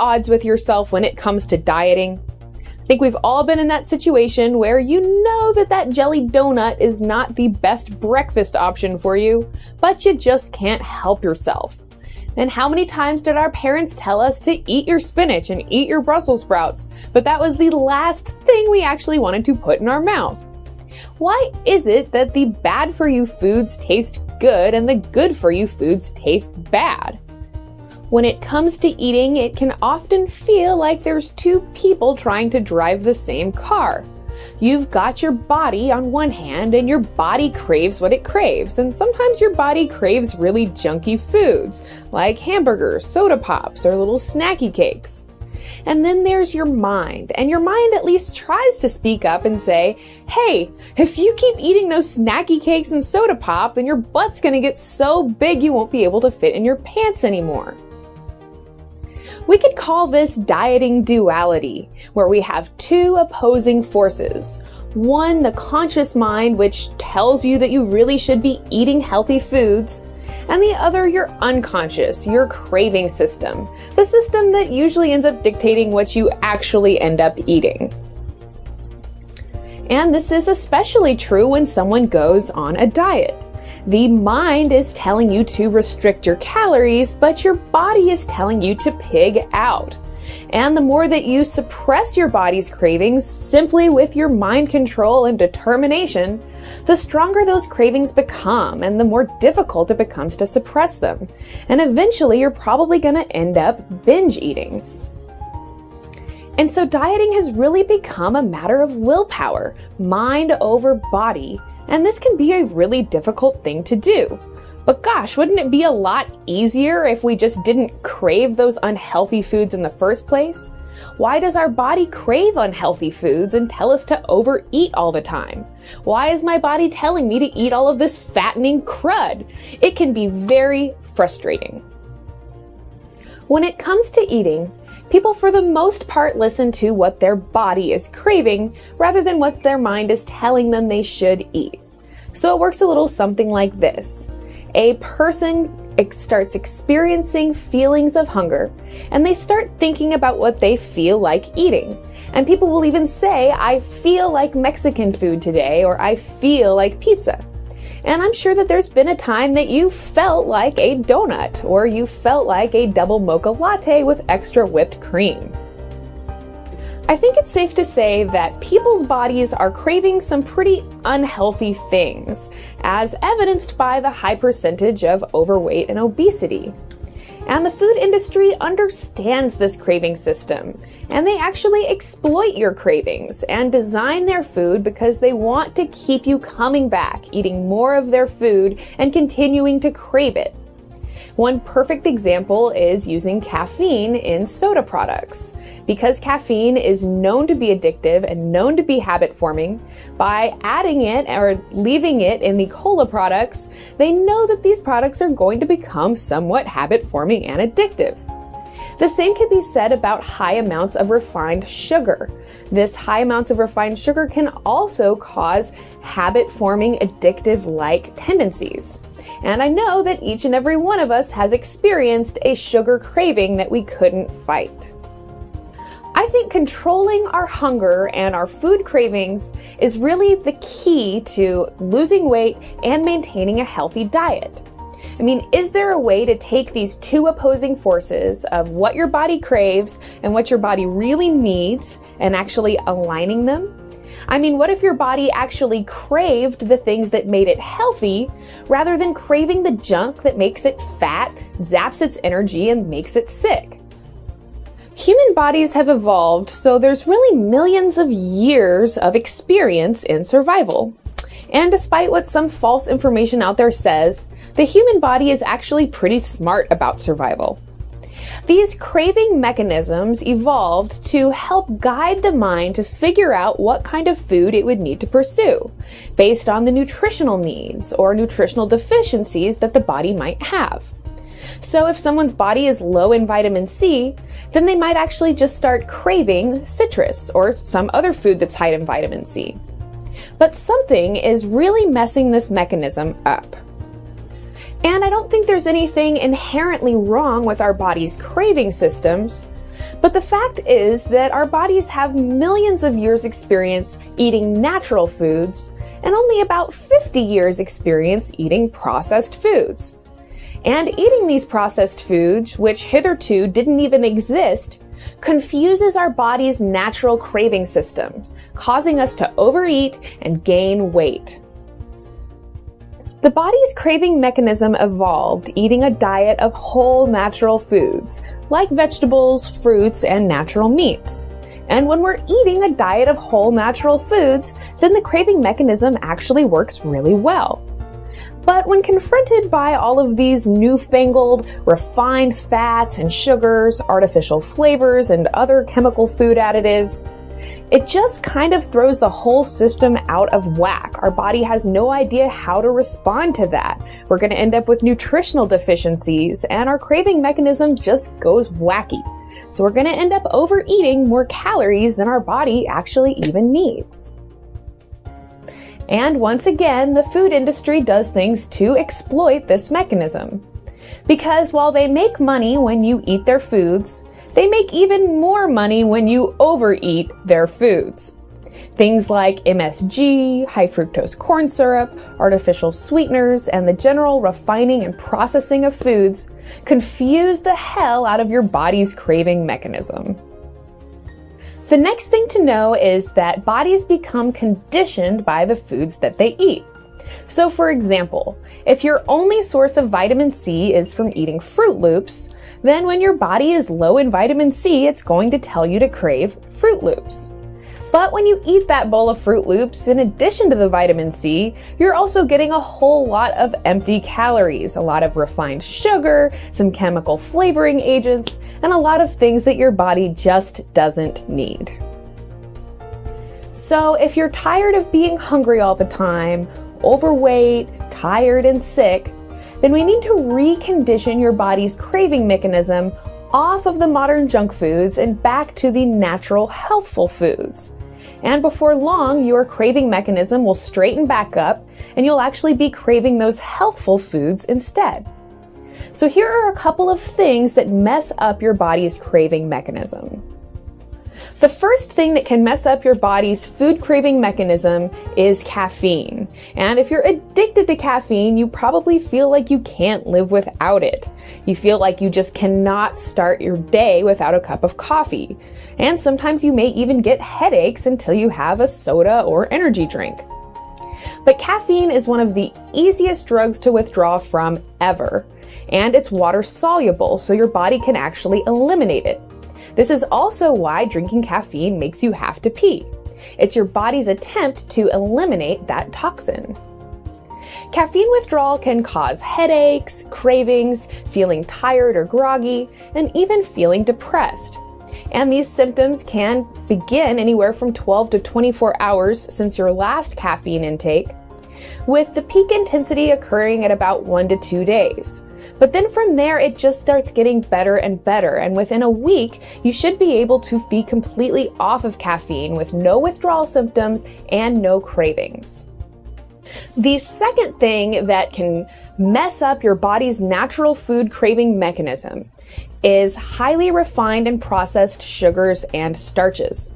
odds with yourself when it comes to dieting? I think we've all been in that situation where you know that jelly donut is not the best breakfast option for you, but you just can't help yourself. And how many times did our parents tell us to eat your spinach and eat your Brussels sprouts, but that was the last thing we actually wanted to put in our mouth? Why is it that the bad for you foods taste good and the good for you foods taste bad? When it comes to eating, it can often feel like there's two people trying to drive the same car. You've got your body on one hand, and your body craves what it craves, and sometimes your body craves really junky foods, like hamburgers, soda pops, or little snacky cakes. And then there's your mind, and your mind at least tries to speak up and say, hey, if you keep eating those snacky cakes and soda pop, then your butt's gonna get so big you won't be able to fit in your pants anymore. We could call this dieting duality, where we have two opposing forces. One, the conscious mind, which tells you that you really should be eating healthy foods, and the other, your unconscious, your craving system, the system that usually ends up dictating what you actually end up eating. And this is especially true when someone goes on a diet. The mind is telling you to restrict your calories, but your body is telling you to pig out. And the more that you suppress your body's cravings simply with your mind control and determination, the stronger those cravings become and the more difficult it becomes to suppress them. And eventually you're probably going to end up binge eating. And so dieting has really become a matter of willpower, mind over body. And this can be a really difficult thing to do. But gosh, wouldn't it be a lot easier if we just didn't crave those unhealthy foods in the first place? Why does our body crave unhealthy foods and tell us to overeat all the time? Why is my body telling me to eat all of this fattening crud? It can be very frustrating. When it comes to eating, people for the most part listen to what their body is craving rather than what their mind is telling them they should eat. So it works a little something like this. A person starts experiencing feelings of hunger, and they start thinking about what they feel like eating. And people will even say, I feel like Mexican food today, or I feel like pizza. And I'm sure that there's been a time that you felt like a donut, or you felt like a double mocha latte with extra whipped cream. I think it's safe to say that people's bodies are craving some pretty unhealthy things, as evidenced by the high percentage of overweight and obesity. And the food industry understands this craving system, and they actually exploit your cravings and design their food because they want to keep you coming back, eating more of their food and continuing to crave it. One perfect example is using caffeine in soda products. Because caffeine is known to be addictive and known to be habit-forming, by adding it or leaving it in the cola products, they know that these products are going to become somewhat habit-forming and addictive. The same can be said about high amounts of refined sugar. This high amounts of refined sugar can also cause habit-forming addictive-like tendencies. And I know that each and every one of us has experienced a sugar craving that we couldn't fight. I think controlling our hunger and our food cravings is really the key to losing weight and maintaining a healthy diet. I mean, is there a way to take these two opposing forces of what your body craves and what your body really needs and actually aligning them? I mean, what if your body actually craved the things that made it healthy rather than craving the junk that makes it fat, zaps its energy, and makes it sick? Human bodies have evolved, so there's really millions of years of experience in survival. And despite what some false information out there says, the human body is actually pretty smart about survival. These craving mechanisms evolved to help guide the mind to figure out what kind of food it would need to pursue, based on the nutritional needs or nutritional deficiencies that the body might have. So if someone's body is low in vitamin C, then they might actually just start craving citrus or some other food that's high in vitamin C. But something is really messing this mechanism up. And I don't think there's anything inherently wrong with our body's craving systems, But the fact is that our bodies have millions of years experience eating natural foods and only about 50 years experience eating processed foods. And eating these processed foods, which hitherto didn't even exist, confuses our body's natural craving system, causing us to overeat and gain weight. The body's craving mechanism evolved eating a diet of whole natural foods, like vegetables, fruits, and natural meats. And when we're eating a diet of whole natural foods, then the craving mechanism actually works really well. But when confronted by all of these newfangled, refined fats and sugars, artificial flavors, and other chemical food additives, it just kind of throws the whole system out of whack. Our body has no idea how to respond to that. We're going to end up with nutritional deficiencies, and our craving mechanism just goes wacky. So we're going to end up overeating more calories than our body actually even needs. And once again, the food industry does things to exploit this mechanism. Because while they make money when you eat their foods, they make even more money when you overeat their foods. Things like MSG, high fructose corn syrup, artificial sweeteners, and the general refining and processing of foods confuse the hell out of your body's craving mechanism. The next thing to know is that bodies become conditioned by the foods that they eat. So for example, if your only source of vitamin C is from eating Fruit Loops, then when your body is low in vitamin C, it's going to tell you to crave Fruit Loops. But when you eat that bowl of Fruit Loops, in addition to the vitamin C, you're also getting a whole lot of empty calories, a lot of refined sugar, some chemical flavoring agents, and a lot of things that your body just doesn't need. So if you're tired of being hungry all the time, overweight, tired, and sick, then we need to recondition your body's craving mechanism off of the modern junk foods and back to the natural, healthful foods. And before long, your craving mechanism will straighten back up and you'll actually be craving those healthful foods instead. So here are a couple of things that mess up your body's craving mechanism. The first thing that can mess up your body's food craving mechanism is caffeine. And if you're addicted to caffeine, you probably feel like you can't live without it. You feel like you just cannot start your day without a cup of coffee. And sometimes you may even get headaches until you have a soda or energy drink. But caffeine is one of the easiest drugs to withdraw from ever. And it's water soluble, so your body can actually eliminate it. This is also why drinking caffeine makes you have to pee. It's your body's attempt to eliminate that toxin. Caffeine withdrawal can cause headaches, cravings, feeling tired or groggy, and even feeling depressed. And these symptoms can begin anywhere from 12 to 24 hours since your last caffeine intake, with the peak intensity occurring at about 1 to 2 days. But then from there, it just starts getting better and better, and within a week, you should be able to be completely off of caffeine with no withdrawal symptoms and no cravings. The second thing that can mess up your body's natural food craving mechanism is highly refined and processed sugars and starches.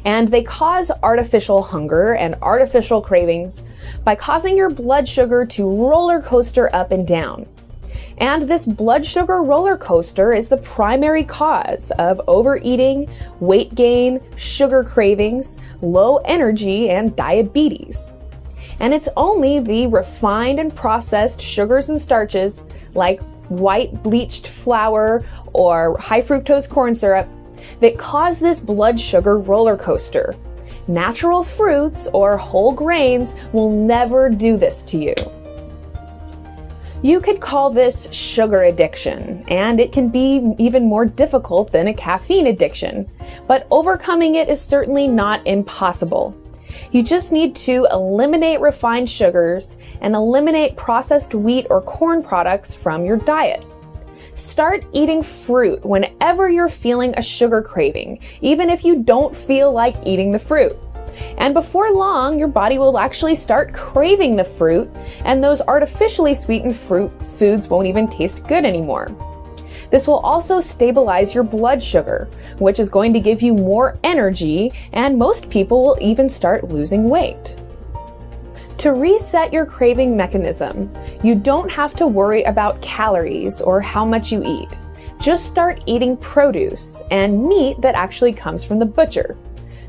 And they cause artificial hunger and artificial cravings by causing your blood sugar to roller coaster up and down. And this blood sugar roller coaster is the primary cause of overeating, weight gain, sugar cravings, low energy, and diabetes. And it's only the refined and processed sugars and starches, like white bleached flour or high fructose corn syrup, that cause this blood sugar roller coaster. Natural fruits or whole grains will never do this to you. You could call this sugar addiction, and it can be even more difficult than a caffeine addiction, but overcoming it is certainly not impossible. You just need to eliminate refined sugars and eliminate processed wheat or corn products from your diet. Start eating fruit whenever you're feeling a sugar craving, even if you don't feel like eating the fruit. And before long, your body will actually start craving the fruit, and those artificially sweetened fruit foods won't even taste good anymore. This will also stabilize your blood sugar, which is going to give you more energy, and most people will even start losing weight. To reset your craving mechanism, you don't have to worry about calories or how much you eat. Just start eating produce and meat that actually comes from the butcher.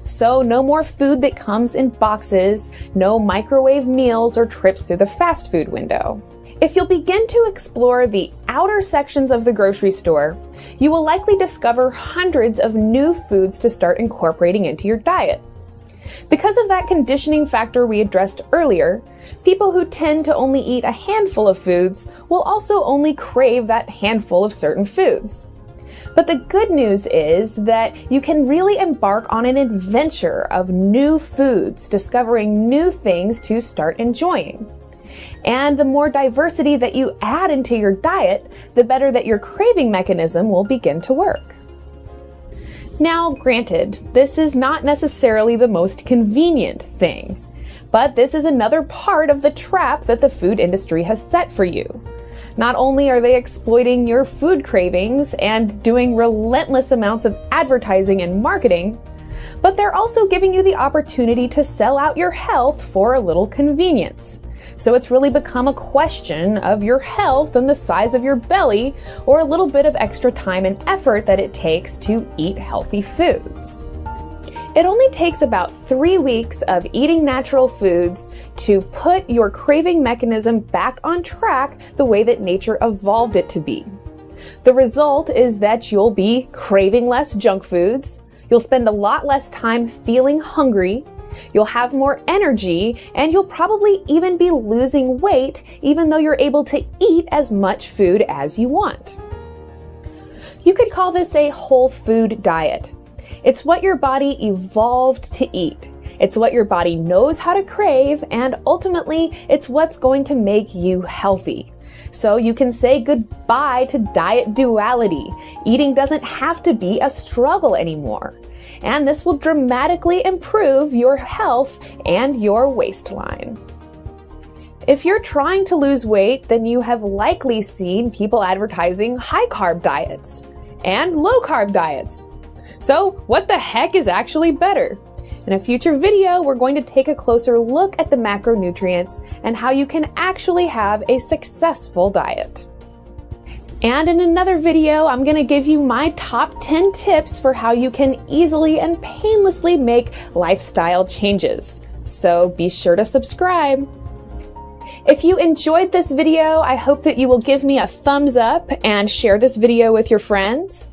So no more food that comes in boxes, no microwave meals or trips through the fast food window. If you'll begin to explore the outer sections of the grocery store, you will likely discover hundreds of new foods to start incorporating into your diet. Because of that conditioning factor we addressed earlier, people who tend to only eat a handful of foods will also only crave that handful of certain foods. But the good news is that you can really embark on an adventure of new foods, discovering new things to start enjoying. And the more diversity that you add into your diet, the better that your craving mechanism will begin to work. Now, granted, this is not necessarily the most convenient thing, but this is another part of the trap that the food industry has set for you. Not only are they exploiting your food cravings and doing relentless amounts of advertising and marketing, but they're also giving you the opportunity to sell out your health for a little convenience. So it's really become a question of your health and the size of your belly, or a little bit of extra time and effort that it takes to eat healthy foods. It only takes about 3 weeks of eating natural foods to put your craving mechanism back on track the way that nature evolved it to be. The result is that you'll be craving less junk foods, you'll spend a lot less time feeling hungry, you'll have more energy, and you'll probably even be losing weight even though you're able to eat as much food as you want. You could call this a whole food diet. It's what your body evolved to eat. It's what your body knows how to crave, and ultimately, it's what's going to make you healthy. So you can say goodbye to diet duality. Eating doesn't have to be a struggle anymore. And this will dramatically improve your health and your waistline. If you're trying to lose weight, then you have likely seen people advertising high-carb diets and low-carb diets. So what the heck is actually better? In a future video, we're going to take a closer look at the macronutrients and how you can actually have a successful diet. And in another video, I'm going to give you my top 10 tips for how you can easily and painlessly make lifestyle changes. So be sure to subscribe. If you enjoyed this video, I hope that you will give me a thumbs up and share this video with your friends.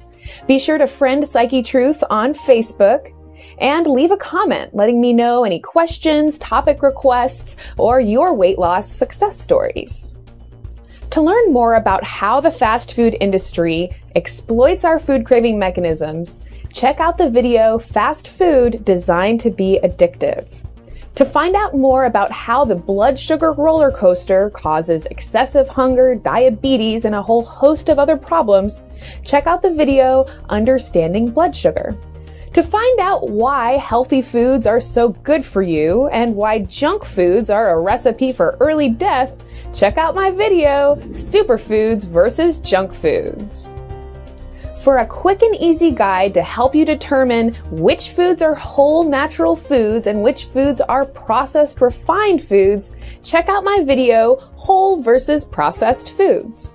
Be sure to friend Psychetruth on Facebook and leave a comment letting me know any questions, topic requests, or your weight loss success stories. To learn more about how the fast food industry exploits our food craving mechanisms, check out the video Fast Food Designed to Be Addictive. To find out more about how the blood sugar roller coaster causes excessive hunger, diabetes, and a whole host of other problems, check out the video Understanding Blood Sugar. To find out why healthy foods are so good for you and why junk foods are a recipe for early death, check out my video, Superfoods versus Junk Foods. For a quick and easy guide to help you determine which foods are whole natural foods and which foods are processed refined foods, check out my video, Whole versus Processed Foods.